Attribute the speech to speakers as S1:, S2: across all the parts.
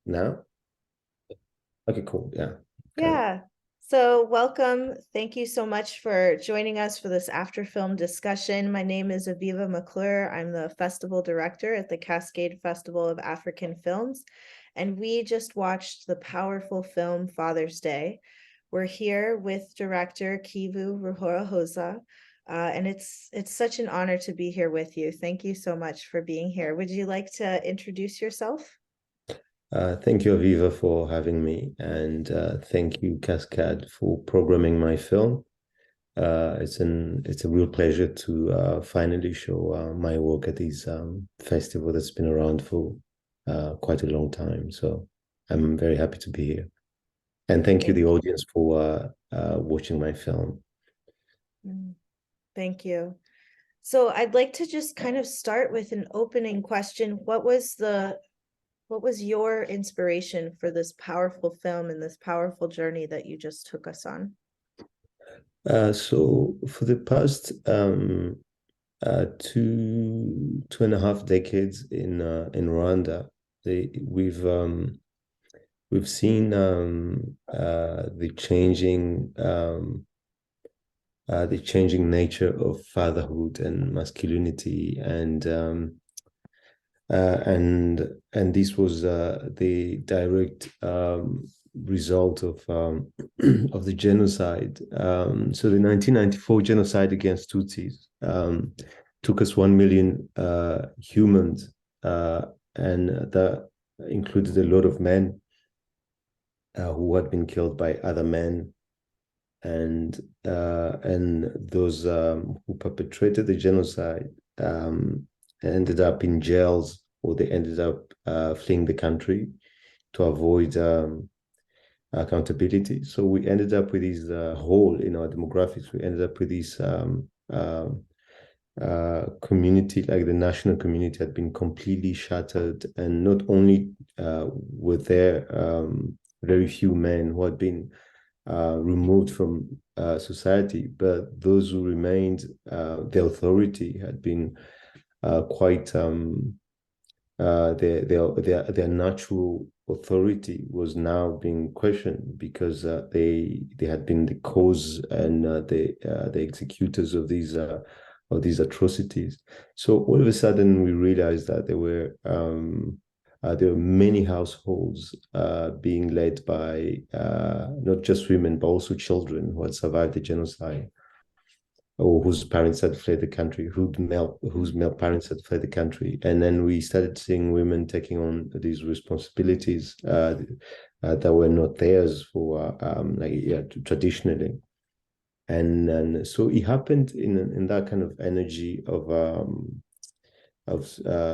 S1: Now? Okay, cool. Yeah. Got it.
S2: Yeah. So welcome. Thank you so much for joining us for this after film discussion. My name is Aviva McClure. I'm the festival director at the Cascade Festival of African Films, and we just watched the powerful film Father's Day. We're here with director Kivu Ruhorahoza, and it's such an honor to be here with you. Thank you so much for being here. Would you like to introduce yourself?
S1: Thank you, Aviva, for having me, and thank you, Cascade, for programming my film. It's a real pleasure to finally show my work at this festival that's been around for quite a long time. So I'm very happy to be here, and thank you,
S2: Thank
S1: the audience, for watching my film.
S2: you. Thank you. So I'd like to just kind of start with an opening question. What was your inspiration for this powerful film and this powerful journey that you just took us on?
S1: So for the past two and a half decades in Rwanda, they, we've seen the changing nature of fatherhood and masculinity, and this was the direct result of of the genocide. So the 1994 genocide against Tutsis took us 1 million humans, and that included a lot of men who had been killed by other men, and those who perpetrated the genocide ended up in jails, or they ended up fleeing the country to avoid accountability. So we ended up with this hole in our demographics. We ended up with this community, like the national community had been completely shattered, and not only were there very few men who had been removed from society, but those who remained, the authority had been quite their natural authority was now being questioned, because they had been the cause and the executors of these atrocities. So all of a sudden we realized that there were many households being led by not just women, but also children who had survived the genocide, or whose parents had fled the country, whose male parents had fled the country. And then we started seeing women taking on these responsibilities that were not theirs for traditionally. And so it happened in that kind of energy of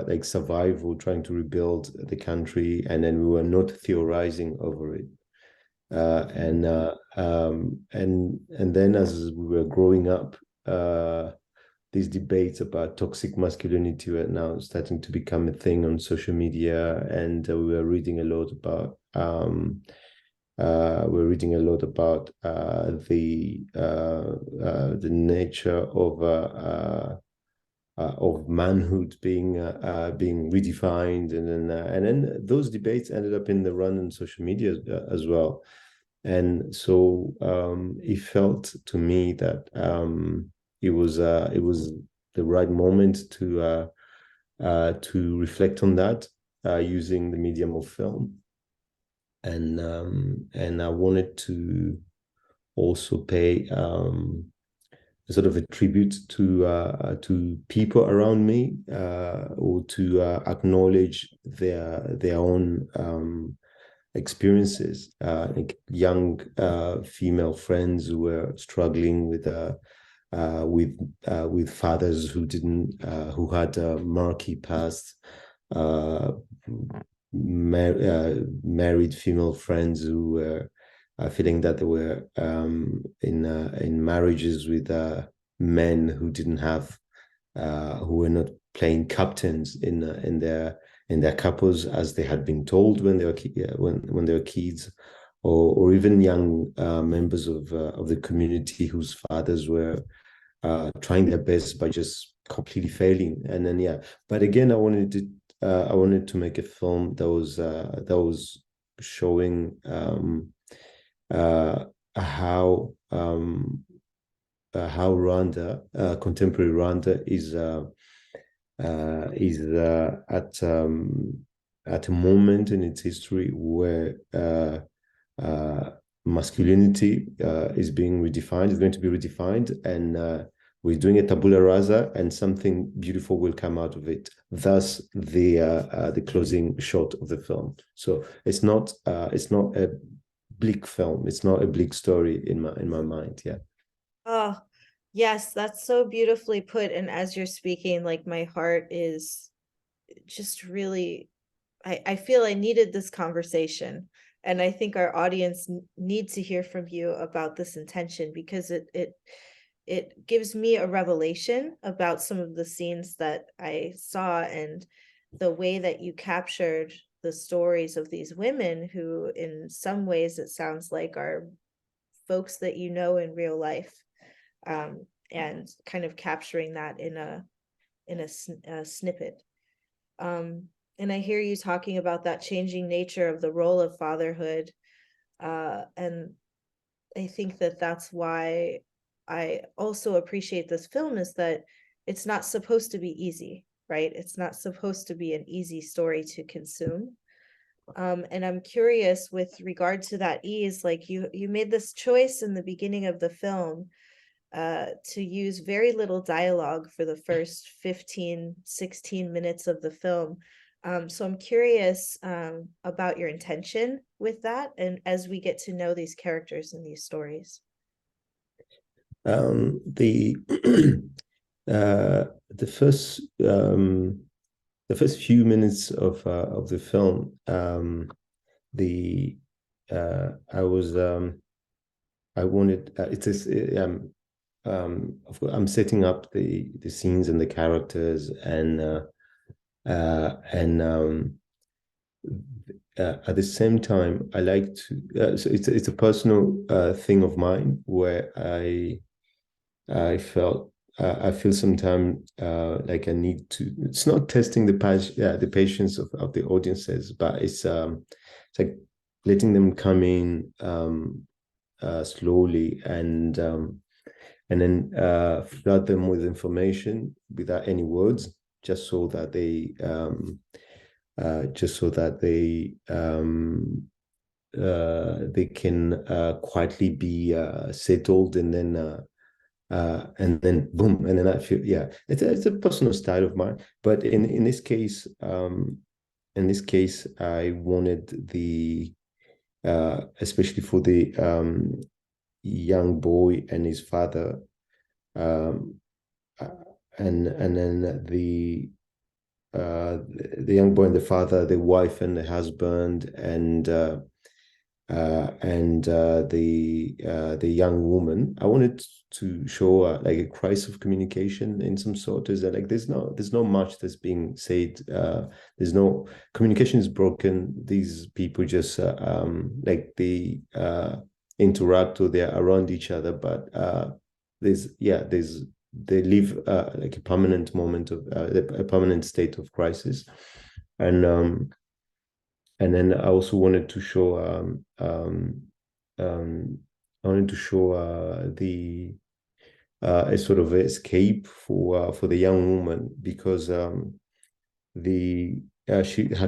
S1: like survival, trying to rebuild the country, and then we were not theorizing over it. And then as we were growing up, these debates about toxic masculinity were now starting to become a thing on social media, and we were reading a lot about the nature of manhood being redefined, and then those debates ended up in the Rwandan social media as well. And so it felt to me that it was the right moment to reflect on that using the medium of film, and I wanted to also pay sort of a tribute to people around me, or to acknowledge their own experiences, like young female friends who were struggling with fathers who had a murky past, married female friends who were feeling that they were in marriages with men who didn't have who were not playing captains in their couples as they had been told when they were when they were kids, or even young members of the community whose fathers were trying their best but just completely failing. And then but again, I wanted I wanted to make a film that was showing how Rwanda, contemporary Rwanda, is at a moment in its history where masculinity is being redefined, is going to be redefined, and we're doing a tabula rasa, and something beautiful will come out of it. Thus, the closing shot of the film. So it's not a bleak film. It's not a bleak story in my mind. Yeah.
S2: Oh, yes, that's so beautifully put. And as you're speaking, like my heart is just really, I feel I needed this conversation. And I think our audience needs to hear from you about this intention, because it gives me a revelation about some of the scenes that I saw, and the way that you captured the stories of these women who in some ways it sounds like are folks that you know in real life, and kind of capturing that in a snippet. And I hear you talking about that changing nature of the role of fatherhood, and I think that that's why I also appreciate this film, is that it's not supposed to be easy, right? It's not supposed to be an easy story to consume. And I'm curious with regard to that ease, like you made this choice in the beginning of the film to use very little dialogue for the first 15, 16 minutes of the film. So I'm curious about your intention with that, and as we get to know these characters in these stories.
S1: The the first few minutes of the film, the I wanted it's this of course I'm setting up the scenes and the characters, and at the same time I like to so it's a personal thing of mine where I feel sometimes like I need to. It's not testing the patience of the audiences, but it's like letting them come in slowly, and then flood them with information without any words, just so that they can quietly be settled, and then boom, and then I feel, yeah, it's a personal style of mine. But in this case, I wanted especially for the young boy and his father, um, uh, and then the young boy and the father, the wife and the husband, and the young woman. I wanted to show like a crisis of communication in some sort. Is that like there's no much that's being said. There's no communication is broken. These people just like they interact, or they're around each other, but there's they live like a permanent moment of a permanent state of crisis, and then I also wanted to show um, I wanted to show the a sort of escape for the young woman, because the her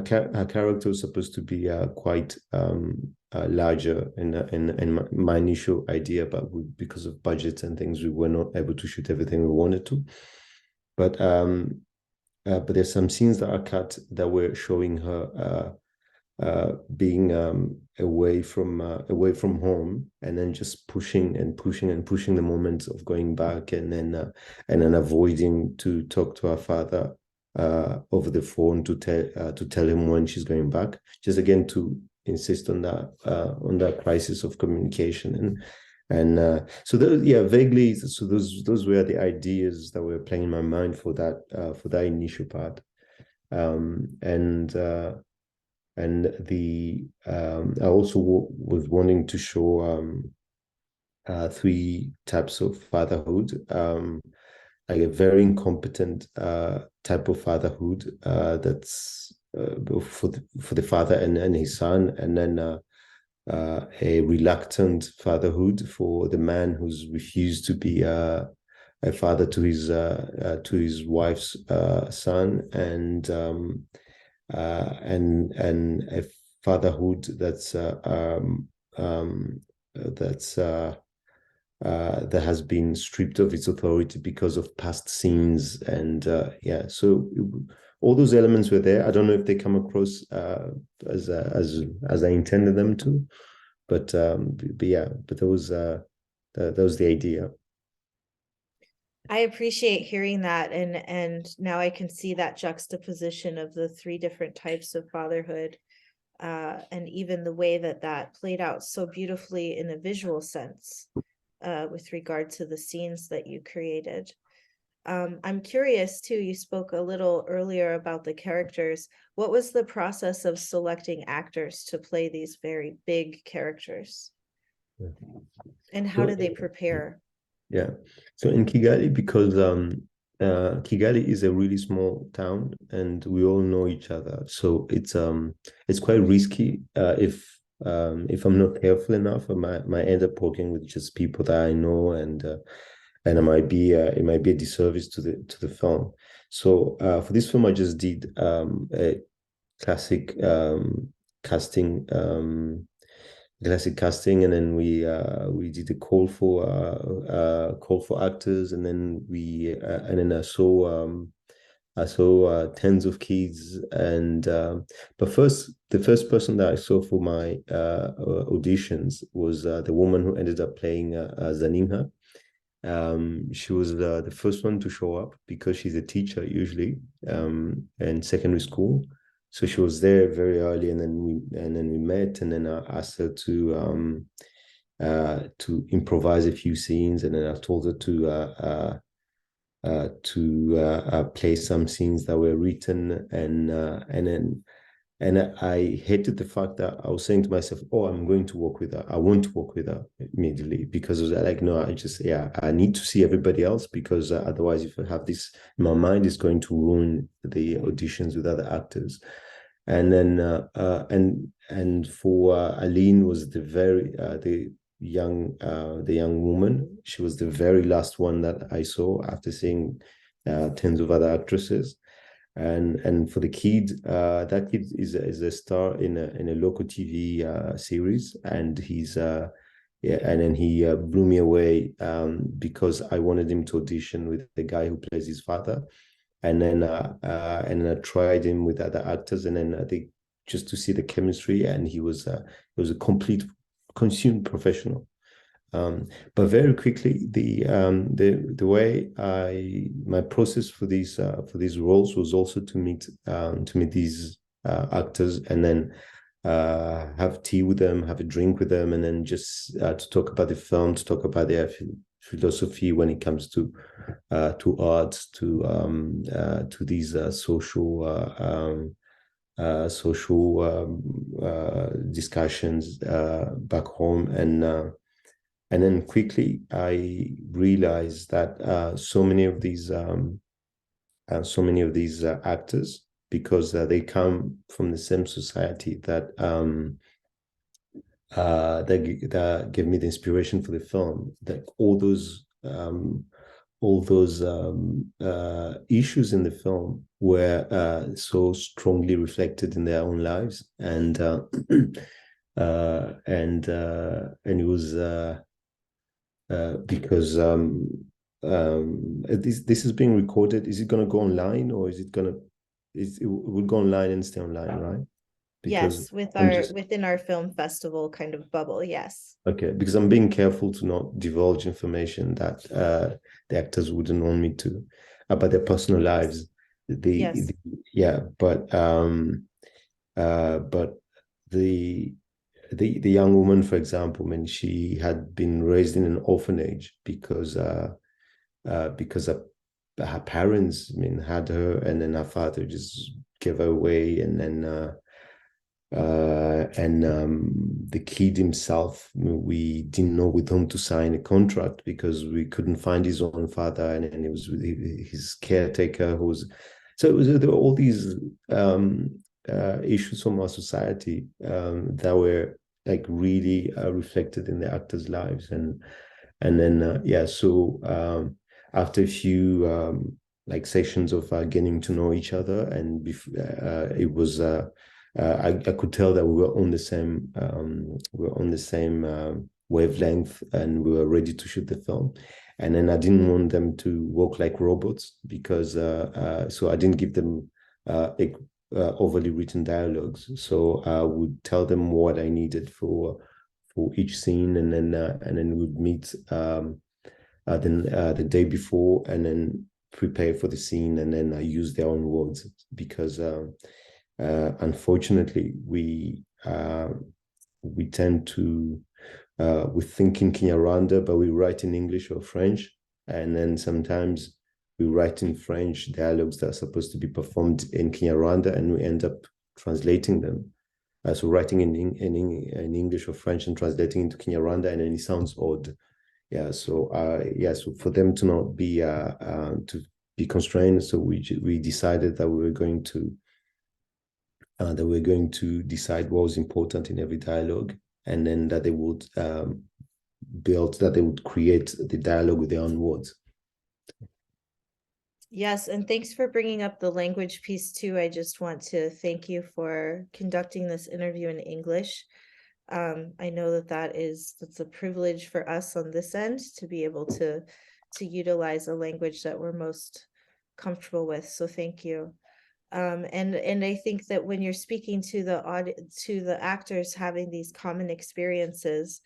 S1: character was supposed to be quite larger in my initial idea, but because of budgets and things, we were not able to shoot everything we wanted to. But there's some scenes that are cut that were showing her being away from home, and then just pushing and pushing and pushing the moment of going back, and then avoiding to talk to her father over the phone to tell him when she's going back, just again to insist on that crisis of communication. And so those, yeah, vaguely, so those were the ideas that were playing in my mind for that initial part. And I also was wanting to show three types of fatherhood. like a very incompetent type of fatherhood that's for the father and his son, and then a reluctant fatherhood for the man who's refused to be a father to his wife's son, and a fatherhood that's that has been stripped of its authority because of past sins, and so all those elements were there. I don't know if they come across as I intended them to, but that was the idea.
S2: I appreciate hearing that, and now I can see that juxtaposition of the three different types of fatherhood, and even the way that played out so beautifully in a visual sense, with regard to the scenes that you created. I'm curious too, you spoke a little earlier about the characters. What was the process of selecting actors to play these very big characters? And how did they prepare?
S1: Yeah. So in Kigali, because Kigali is a really small town and we all know each other, so it's quite risky if I'm not careful enough. I might end up working with just people that I know, and it might be a disservice to the film. So for this film, I just did a classic casting. Classic casting, and then we did a call for actors, and then I saw tens of kids, and but the first person that I saw for my auditions was the woman who ended up playing Zaninka. She was the first one to show up because she's a teacher usually in secondary school. So she was there very early, and then we met, and then I asked her to improvise a few scenes, and then I told her to play some scenes that were written, and I hated the fact that I was saying to myself, "Oh, I'm going to work with her. I want to work with her immediately," because I was like, "No, I need to see everybody else, because otherwise, if I have this in my mind, it's going to ruin the auditions with other actors." And then and for Aline was the young woman. She was the very last one that I saw after seeing tens of other actresses. And for the kid, that kid is a star in a local TV series, and and then he blew me away because I wanted him to audition with the guy who plays his father, and then I tried him with other actors, and then I think just to see the chemistry, and he was a complete consumed professional. But very quickly, the way my process for these roles was also to meet these actors, and then have tea with them, have a drink with them, and then just to talk about the film, to talk about their philosophy when it comes to art, to these social discussions back home, and then quickly I realized that so many of these actors, because they come from the same society that gave me the inspiration for the film, that all those issues in the film were so strongly reflected in their own lives, and it was because this is being recorded. Is it going to go online, or is it going to? It will go online and stay online, right?
S2: Because yes, within our film festival kind of bubble, yes.
S1: Okay, because I'm being careful to not divulge information that the actors wouldn't want me to about their personal lives.
S2: Yes.
S1: But the young woman, for example, I mean, she had been raised in an orphanage because her parents, I mean, had her, and then her father just gave her away, and then and the kid himself, we didn't know with whom to sign a contract because we couldn't find his own father, and it was his caretaker who was. So there were all these issues from our society that were like really reflected in the actors' lives, and then so after a few like sessions of getting to know each other, and it was. I could tell that we were on the same wavelength, and we were ready to shoot the film. And then I didn't want them to work like robots because so I didn't give them overly written dialogues. So I would tell them what I needed for each scene, and then we'd meet the day before, and then prepare for the scene, and then I use their own words because. Unfortunately, we tend to we think in Kinyarwanda, but we write in English or French, and then sometimes we write in French dialogues that are supposed to be performed in Kinyarwanda, and we end up translating them. So writing in English or French and translating into Kinyarwanda, and then it sounds odd. So for them to not be constrained, so we decided that we were going to. That we're going to decide what was important in every dialogue, and then that they would create the dialogue with their own words.
S2: Yes, and thanks for bringing up the language piece too. I just want to thank you for conducting this interview in English. I know that's a privilege for us on this end to be able to utilize a language that we're most comfortable with. So thank you. And I think that when you're speaking to the actors having these common experiences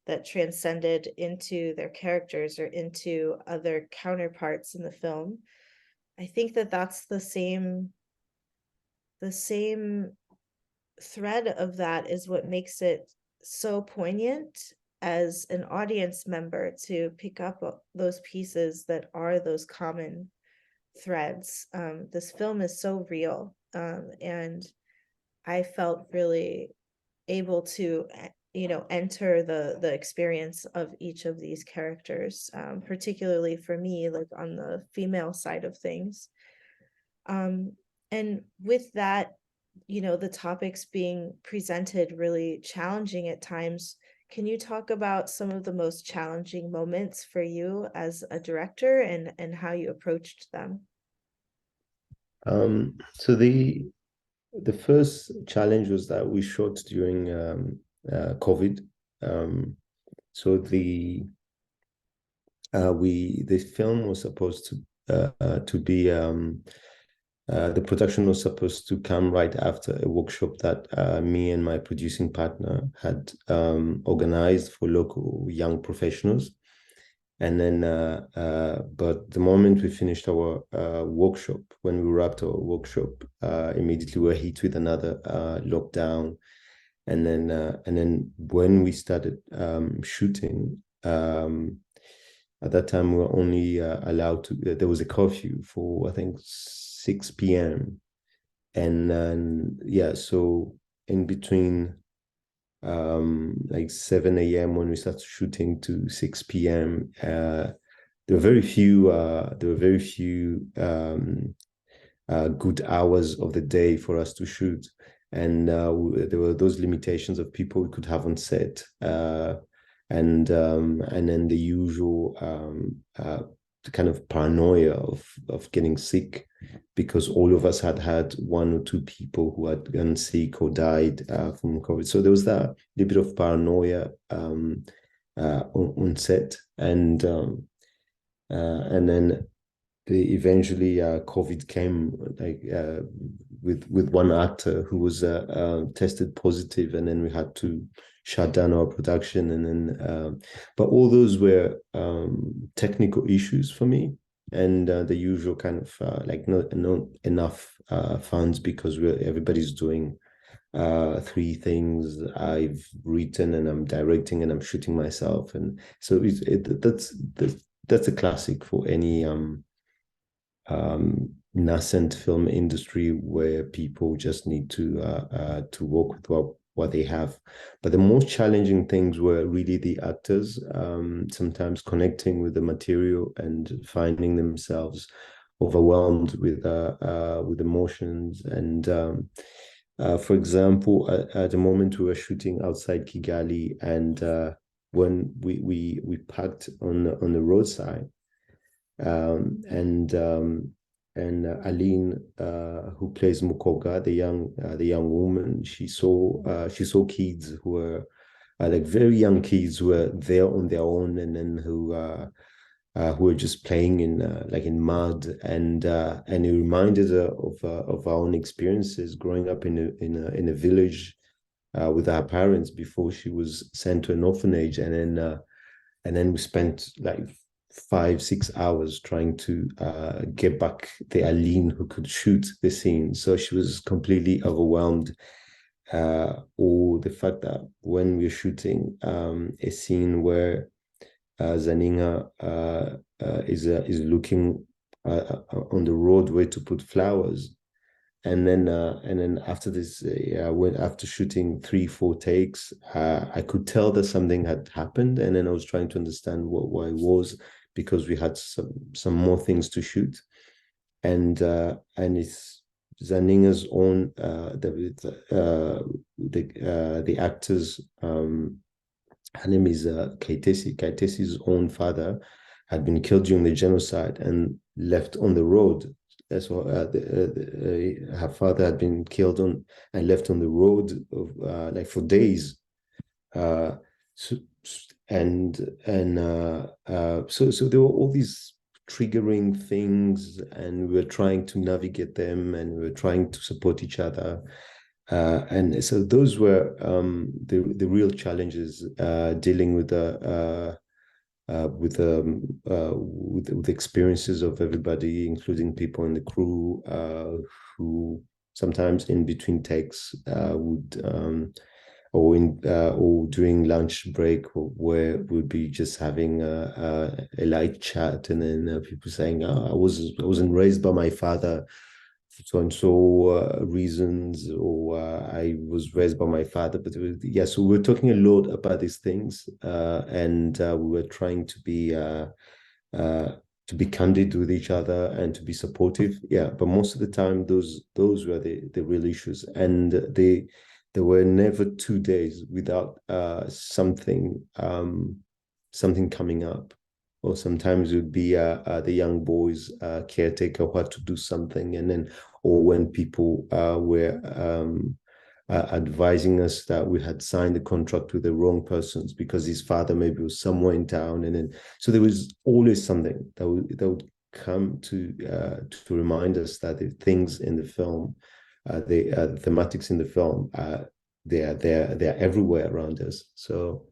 S2: that transcended into their characters or into other counterparts in the film, I think that that's the same thread of that is what makes it so poignant as an audience member to pick up those pieces that are those common threads. This film is so real, and I felt really able to enter the experience of each of these characters, particularly for me, like on the female side of things. And with that, the topics being presented really challenging at times, can you talk about some of the most challenging moments for you as a director and how you approached them?
S1: So the first challenge was that we shot during COVID. So the film was supposed to be the production was supposed to come right after a workshop that me and my producing partner had organized for local young professionals. And then, but the moment we finished our workshop, when we wrapped our workshop, immediately we were hit with another lockdown. And then when we started shooting, at that time we were only allowed to. There was a curfew for I think 6 p.m. And then so in between like 7 a.m. when we started shooting to 6 p.m. There were very few good hours of the day for us to shoot, and there were those limitations of people we could have on set, and then the usual kind of paranoia of getting sick, because all of us had one or two people who had gone sick or died from COVID. So there was that a bit of paranoia on set, and then eventually COVID came, like with one actor who was tested positive, and then we had to shut down our production. And then but all those were technical issues for me, and the usual kind of like not enough funds, because everybody's doing three things. I've written, and I'm directing, and I'm shooting myself, and so that's a classic for any nascent film industry where people just need to work with what they have. But the most challenging things were really the actors, sometimes connecting with the material and finding themselves overwhelmed with emotions. And for example, at the moment we were shooting outside Kigali, and when we parked on the roadside, um, and um, Aline, who plays Mukobwa, the young woman, she saw kids who were like very young kids who were there on their own, and then who were just playing in like in mud, and it reminded her of our own experiences growing up in a village with our parents before she was sent to an orphanage, and then we spent like 5 6 hours trying to get back the Aline who could shoot the scene. So she was completely overwhelmed. Or the fact that when we're shooting a scene where Zaninka is looking on the road where to put flowers, and then after this, when after shooting 3 4 takes, I could tell that something had happened, and then I was trying to understand why it was, because we had some more things to shoot, and it's Zaninga's own the actors, her name is Kaitesi. Kaitesi's own father had been killed during the genocide and left on the road. That's what her father had been killed on and left on the road of, like for days. Uh, so, so there were all these triggering things, and we were trying to navigate them, and we were trying to support each other. And so those were the real challenges, dealing with with the experiences of everybody, including people in the crew, who sometimes in between takes would or during lunch break, where we'd be just having a light chat, and then people saying, "Oh, I wasn't raised by my father so and so reasons," or "I was raised by my father." But yeah, so we're talking a lot about these things, and we were trying uh, to be candid with each other and to be supportive. Yeah, but most of the time, those were the real issues, and there were never 2 days without something coming up. Or sometimes it would be the young boys caretaker who had to do something, and then, or when people were advising us that we had signed the contract with the wrong persons because his father maybe was somewhere in town, and then so there was always something that would come to remind us that the things in the film, the thematics in the film, they're everywhere around us. So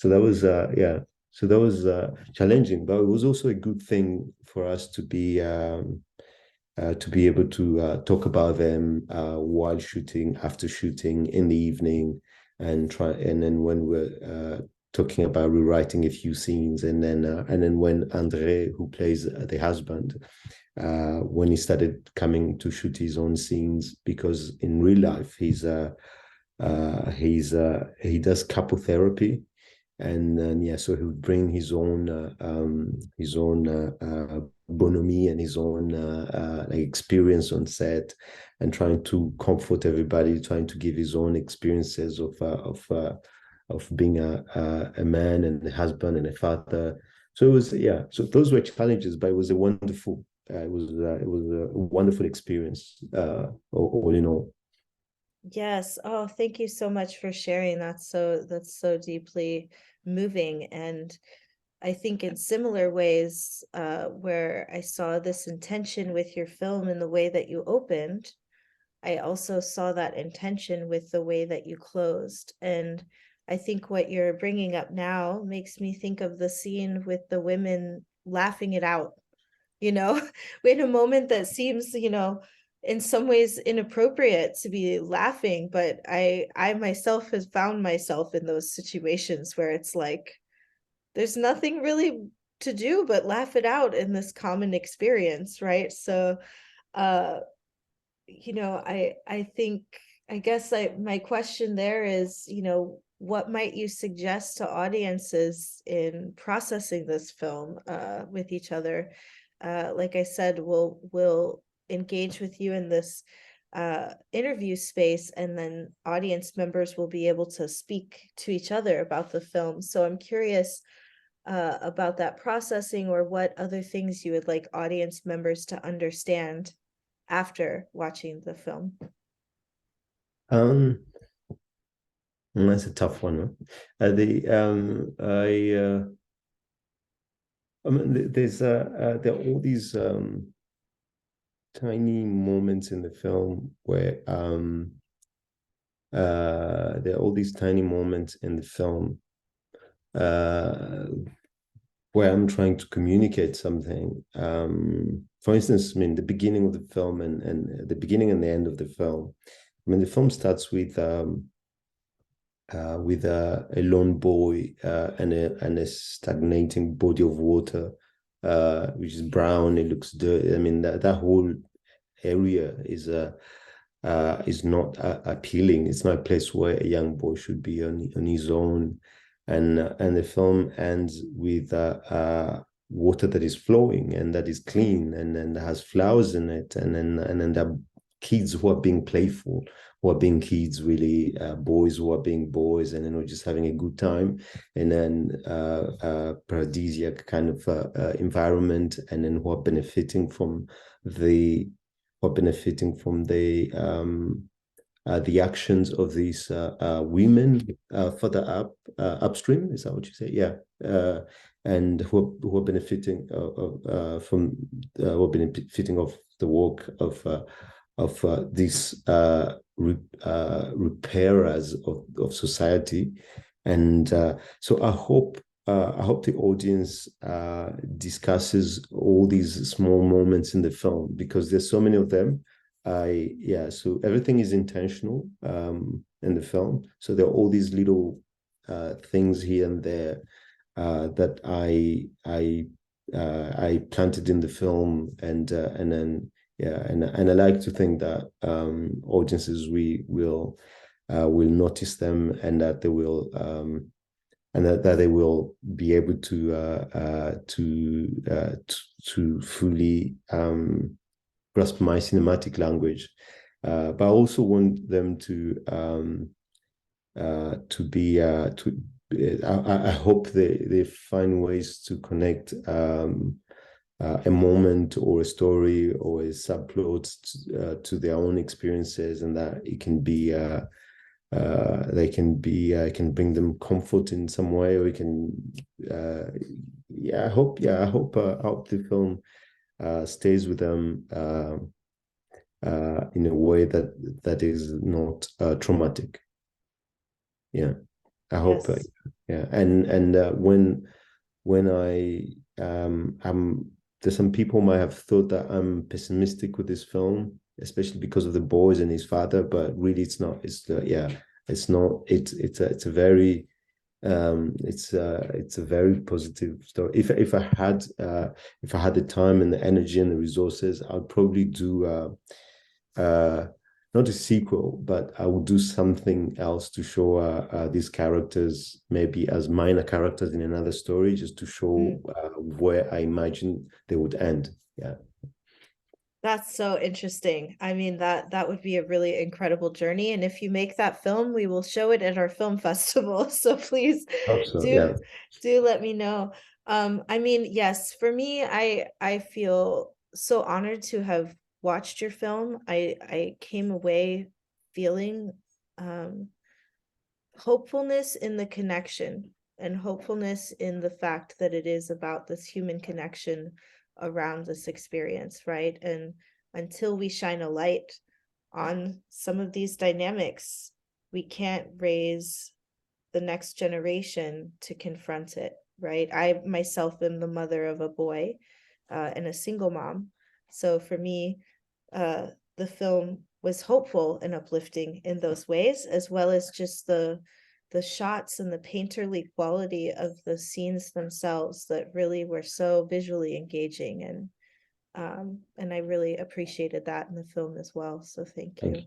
S1: that was yeah. So that was challenging, but it was also a good thing for us to be able to talk about them while shooting, after shooting, in the evening, and then when we're talking about rewriting a few scenes, and then when Andre, who plays the husband, when he started coming to shoot his own scenes, because in real life he does couple therapy, and then yeah, so he would bring his own bonhomie and his own like experience on set, and trying to comfort everybody, trying to give his own experiences of being a man and a husband and a father. So it was, yeah, so those were challenges, but it was a wonderful it was a wonderful experience, all in all.
S2: Yes. Oh, thank you so much for sharing. That's so deeply moving. And I think in similar ways, where I saw this intention with your film in the way that you opened, I also saw that intention with the way that you closed. And I think what you're bringing up now makes me think of the scene with the women laughing it out, you know, in a moment that seems, in some ways inappropriate to be laughing. But I myself has found myself in those situations where it's like, there's nothing really to do but laugh it out in this common experience, right? So uh, I think, I guess my question there is, what might you suggest to audiences in processing this film with each other? Like I said, we'll engage with you in this interview space, and then audience members will be able to speak to each other about the film. So I'm curious about that processing, or what other things you would like audience members to understand after watching the film.
S1: Um, that's a tough one. Huh? I mean, there are all these tiny moments in the film where there are all these tiny moments in the film uh, where I'm trying to communicate something. For instance, I mean, the beginning of the film and the beginning and the end of the film. I mean, the film starts with a lone boy and a stagnating body of water, which is brown. It looks dirty. I mean, that whole area is not appealing. It's not a place where a young boy should be on his own. And the film ends with water that is flowing and that is clean and then has flowers in it, and then there are kids who are being playful, who are being kids, really, boys who are being boys, and just having a good time, and then paradisiac kind of environment, and then who are benefiting from the the actions of these women further upstream. Is that what you say? Yeah. And who are benefiting from who are benefiting of the work of these repairers of society. And so I hope the audience discusses all these small moments in the film, because there's so many of them. So everything is intentional in the film. So there are all these little things here and there that I planted in the film, and then and I like to think that audiences will notice them, and that they will and that they will be able to fully grasp my cinematic language. But I also want them to be to I hope they find ways to connect a moment or a story or a subplot to their own experiences, and that it can be they can bring them comfort in some way, or it can I hope the film stays with them in a way that is not traumatic. Yeah, I hope.
S2: Yes.
S1: Yeah, and when there's some people might have thought that I'm pessimistic with this film, especially because of the boys and his father, but really it's not. It's not. It's a very it's a very positive story. If I had the time and the energy and the resources, I'd probably do not a sequel, but I would do something else to show these characters maybe as minor characters in another story, just to show where I imagine they would end. Yeah.
S2: That's so interesting. I mean, that would be a really incredible journey. And if you make that film, we will show it at our film festival. So please
S1: Hope so.
S2: do
S1: Yeah.
S2: do let me know. I mean, yes, for me, I feel so honored to have watched your film. I came away feeling hopefulness in the connection, and hopefulness in the fact that it is about this human connection around this experience, right? And until we shine a light on some of these dynamics, we can't raise the next generation to confront it, right? I myself am the mother of a boy and a single mom. So for me, the film was hopeful and uplifting in those ways, as well as just the shots and the painterly quality of the scenes themselves that really were so visually engaging. And And I really appreciated that in the film as well. So thank you.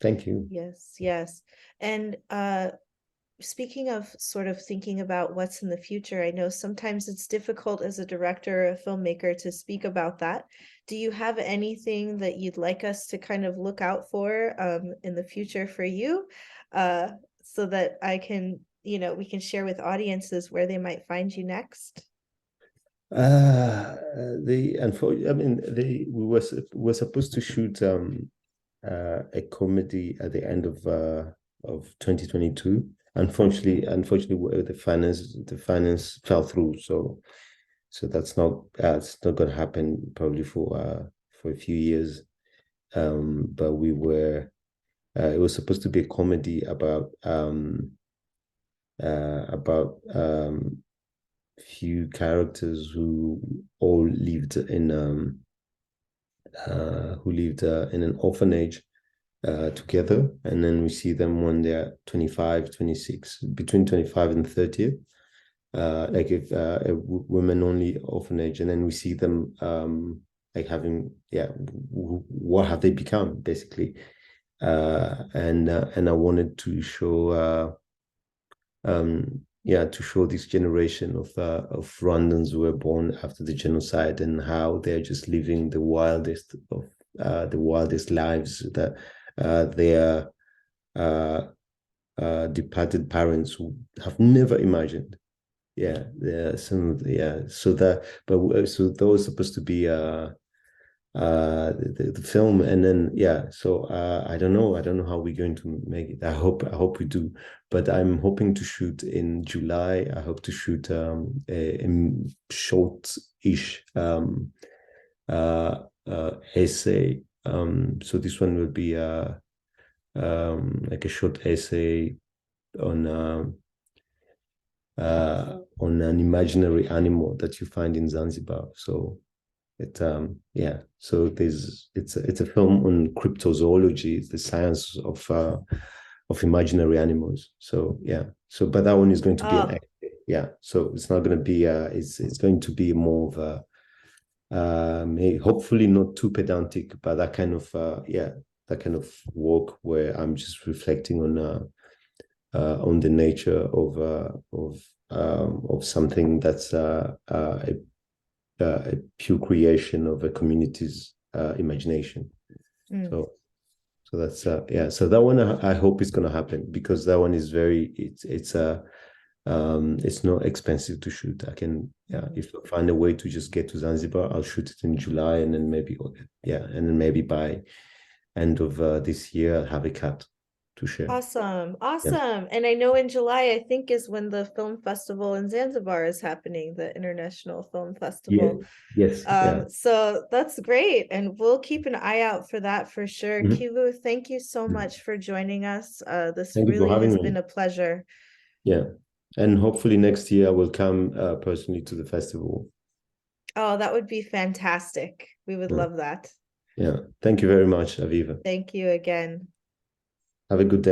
S1: Thank you.
S2: Yes, yes. And speaking of sort of thinking about what's in the future, I know sometimes it's difficult as a director or a filmmaker to speak about that. Do you have anything that you'd like us to kind of look out for in the future for you, so that I can, we can share with audiences where they might find you next?
S1: We were supposed to shoot a comedy at the end of 2022. Unfortunately, the finance fell through. So that's not it's not going to happen probably for a few years. But it was supposed to be a comedy about few characters who all lived in an orphanage together, and then we see them when they're 25, 26, between 25 and 30, like if a women only orphanage, and then we see them like having, what have they become basically, and I wanted to show to show this generation of Rwandans who were born after the genocide, and how they're just living the wildest lives, that their departed parents who have never imagined. Yeah, yeah, So that, so that was supposed to be the film, and then so I don't know how we're going to make it. I hope we do, but I'm hoping to shoot in July. I hope to shoot a short-ish essay. So this one will be like a short essay on an imaginary animal that you find in Zanzibar. So so it's a film on cryptozoology, the science of imaginary animals. So but that one is going to be an essay. So it's not going to be it's going to be more of a hopefully not too pedantic, but that kind of work where I'm just reflecting on the nature of something that's a pure creation of a community's imagination. So that's so that one I hope is going to happen, because that one is it's not expensive to shoot. I can if I find a way to just get to Zanzibar, I'll shoot it in July, and then maybe by end of this year I'll have a cut to share.
S2: Awesome. And I know in July, I think, is when the film festival in Zanzibar is happening, the International Film Festival.
S1: Yes.
S2: So that's great, and we'll keep an eye out for that for sure. Kivu, thank you so much for joining us. This really has been a pleasure.
S1: Yeah, and hopefully next year I will come personally to the festival.
S2: Oh, that would be fantastic. We would love that.
S1: Yeah, thank you very much, Aviva.
S2: Thank you again.
S1: Have a good day.